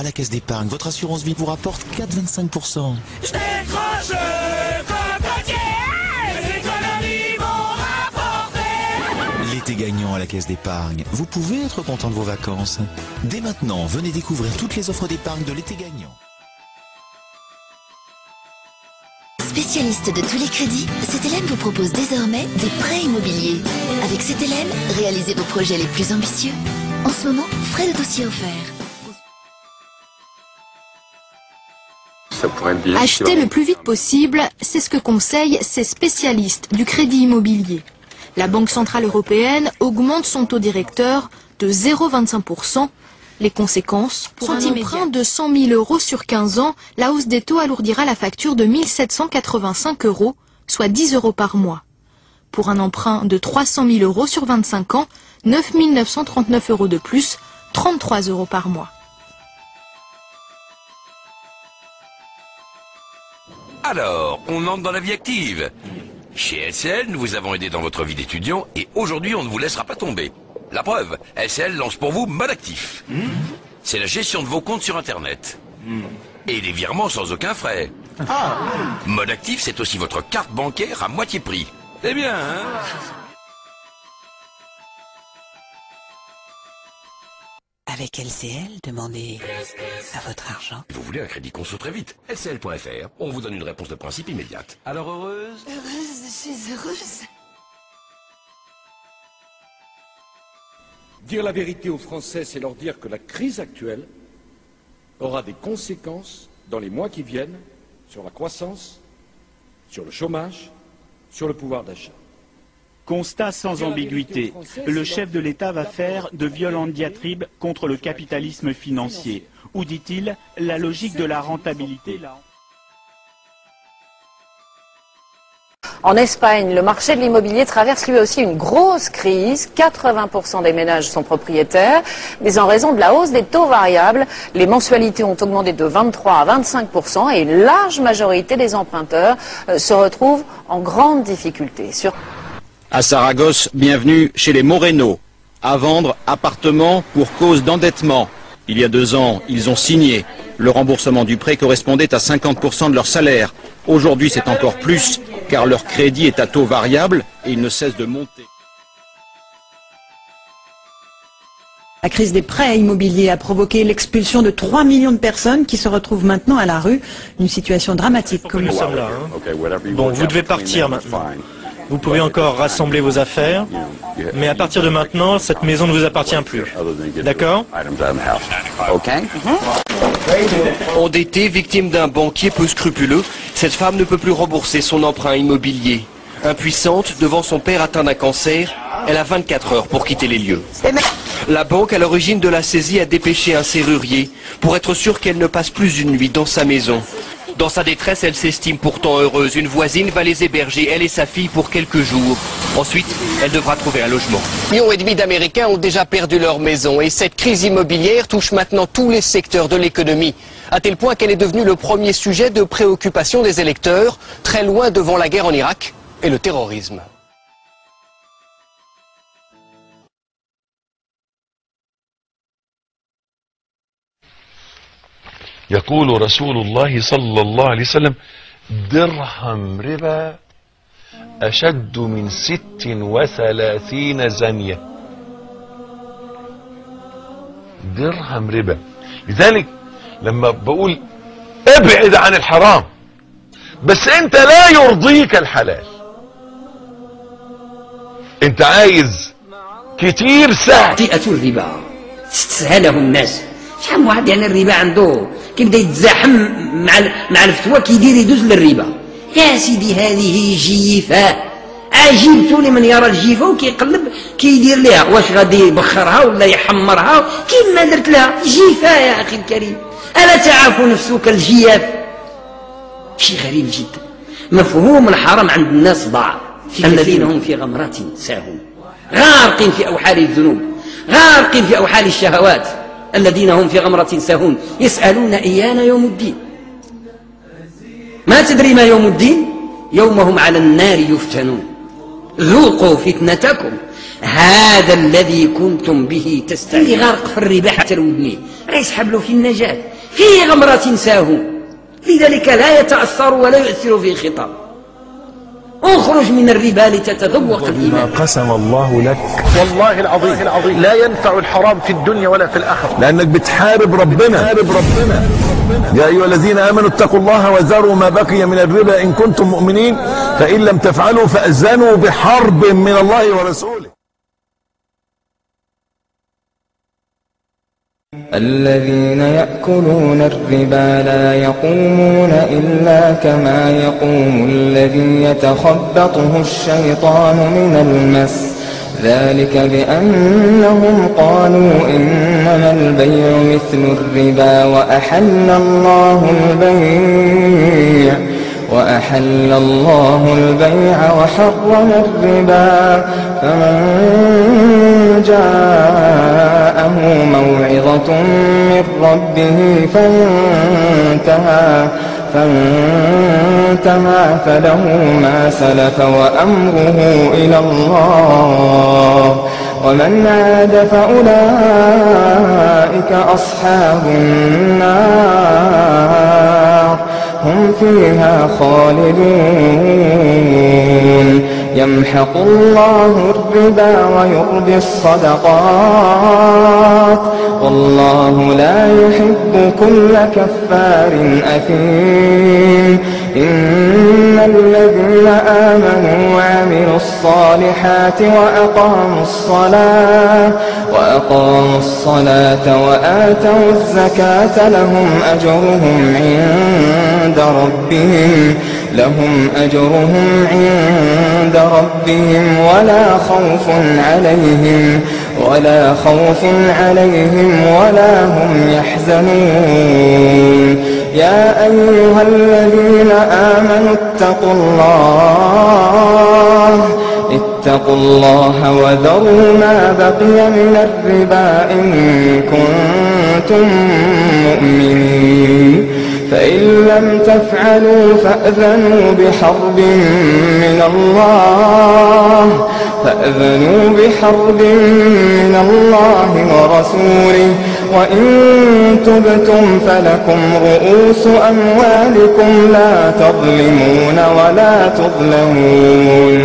À la Caisse d'épargne, votre assurance vie vous rapporte 4,25%. Je décroche cocotier, les économies vont rapporter. L'été gagnant à la Caisse d'épargne, vous pouvez être content de vos vacances. Dès maintenant, venez découvrir toutes les offres d'épargne de l'été gagnant. Spécialiste de tous les crédits, CTLM vous propose désormais des prêts immobiliers. Avec CTLM, réalisez vos projets les plus ambitieux. En ce moment, frais de dossier offerts. Ça pourrait être bien. Acheter le plus vite possible, c'est ce que conseillent ces spécialistes du crédit immobilier. La Banque Centrale Européenne augmente son taux directeur de 0,25%. Les conséquences, pour un emprunt de 100 000 euros sur 15 ans, la hausse des taux alourdira la facture de 1 785 euros, soit 10 euros par mois. Pour un emprunt de 300 000 euros sur 25 ans, 9 939 euros de plus, 33 euros par mois. Alors, on entre dans la vie active. Chez LCL, nous vous avons aidé dans votre vie d'étudiant et aujourd'hui, on ne vous laissera pas tomber. La preuve, LCL lance pour vous Mode Actif. C'est la gestion de vos comptes sur Internet. Et les virements sans aucun frais. Mode Actif, c'est aussi votre carte bancaire à moitié prix. C'est bien, hein? Avec LCL, demandez à votre argent. Vous voulez un crédit conso très vite? LCL.fr, on vous donne une réponse de principe immédiate. Alors heureuse? Heureuse, je suis heureuse. Dire la vérité aux Français, c'est leur dire que la crise actuelle aura des conséquences dans les mois qui viennent sur la croissance, sur le chômage, sur le pouvoir d'achat. Constat sans ambiguïté. Le chef de l'État va faire de violentes diatribes contre le capitalisme financier. Ou dit-il, la logique de la rentabilité. En Espagne, le marché de l'immobilier traverse lui aussi une grosse crise. 80% des ménages sont propriétaires, mais en raison de la hausse des taux variables, les mensualités ont augmenté de 23 à 25% et une large majorité des emprunteurs se retrouvent en grande difficulté. À Saragosse, bienvenue chez les Moreno. À vendre appartement pour cause d'endettement. Il y a 2 ans, ils ont signé. Le remboursement du prêt correspondait à 50% de leur salaire. Aujourd'hui, c'est encore plus, car leur crédit est à taux variable et il ne cesse de monter. La crise des prêts immobiliers a provoqué l'expulsion de 3 millions de personnes qui se retrouvent maintenant à la rue. Une situation dramatique. Comme nous sommes là. Bon, vous devez partir maintenant. Vous pouvez encore rassembler vos affaires, mais à partir de maintenant, cette maison ne vous appartient plus. D'accord? Endettée, victime d'un banquier peu scrupuleux, cette femme ne peut plus rembourser son emprunt immobilier. Impuissante, devant son père atteint d'un cancer, elle a 24 heures pour quitter les lieux. La banque, à l'origine de la saisie, a dépêché un serrurier pour être sûre qu'elle ne passe plus une nuit dans sa maison. Dans sa détresse, elle s'estime pourtant heureuse. Une voisine va les héberger, elle et sa fille, pour quelques jours. Ensuite, elle devra trouver un logement. 1,5 million d'Américains ont déjà perdu leur maison et cette crise immobilière touche maintenant tous les secteurs de l'économie. À tel point qu'elle est devenue le premier sujet de préoccupation des électeurs, très loin devant la guerre en Irak et le terrorisme. يقول رسول الله صلى الله عليه وسلم درهم ربا أشد من 36 زانية. درهم ربا. لذلك لما بقول ابعد عن الحرام بس انت لا يرضيك الحلال، انت عايز كتير سهل. فئة الربا تستسهله الناس. شحال من واحد يعني الربا عنده كيبدا يتزاحم مع الفتوى كيدير يدوز للربا. يا سيدي هذه جيفة. عجبت لمن يرى الجيفة وكيقلب كيدير لها واش غادي يبخرها ولا يحمرها كيما درت لها جيفة يا أخي الكريم. ألا تعرف نفسك الجياف؟ شيء غريب جدا. مفهوم الحرام عند الناس ضاع. الذين هم في غمرة ساهون غارقين في أوحال الذنوب غارقين في أوحال الشهوات. الذين هم في غمرة ساهون يسألون أيان يوم الدين. ما تدري ما يوم الدين؟ يوم هم على النار يفتنون. ذوقوا فتنتكم هذا الذي كنتم به تستعجلون. اللي غارق في الربا حتى الودنيه راه يسحب له في النجاة. فيه غمرة تنساه لذلك لا يتأثر ولا يؤثر في خطاب. اخرج من الربا لتتذوق الإيمان. قسم الله لك والله العظيم لا ينفع الحرام في الدنيا ولا في الآخرة، لأنك بتحارب ربنا. يا أيها الذين آمنوا اتقوا الله وذروا ما بقي من الربا إن كنتم مؤمنين فإن لم تفعلوا فأذنوا بحرب من الله ورسوله. الذين يأكلون الربا لا يقومون إلا كما يقوم الذي يتخبطه الشيطان من المس، ذلك بأنهم قالوا إنما البيع مثل الربا وأحل الله البيع وحرم الربا، فمن جاءه موعظة من ربه فانتهى فله ما سلف وأمره إلى الله، ومن عاد فأولئك أصحاب النار هم فيها خالدون. يمحق الله الربا ويربي الصدقات والله لا يحب كل كفار أثيم. إن الذين آمنوا وعملوا الصالحات وأقاموا الصلاة وآتوا الزكاة لهم أجرهم عند ربهم ولا خوف عليهم ولا هم يحزنون. يا أيها الذين آمنوا اتقوا الله وذروا ما بقي من الربا إن كنتم مؤمنين، فإن لم تفعلوا فأذنوا بحرب من الله ورسوله، وإن تبتم فلكم رؤوس أموالكم لا تظلمون ولا تظلمون،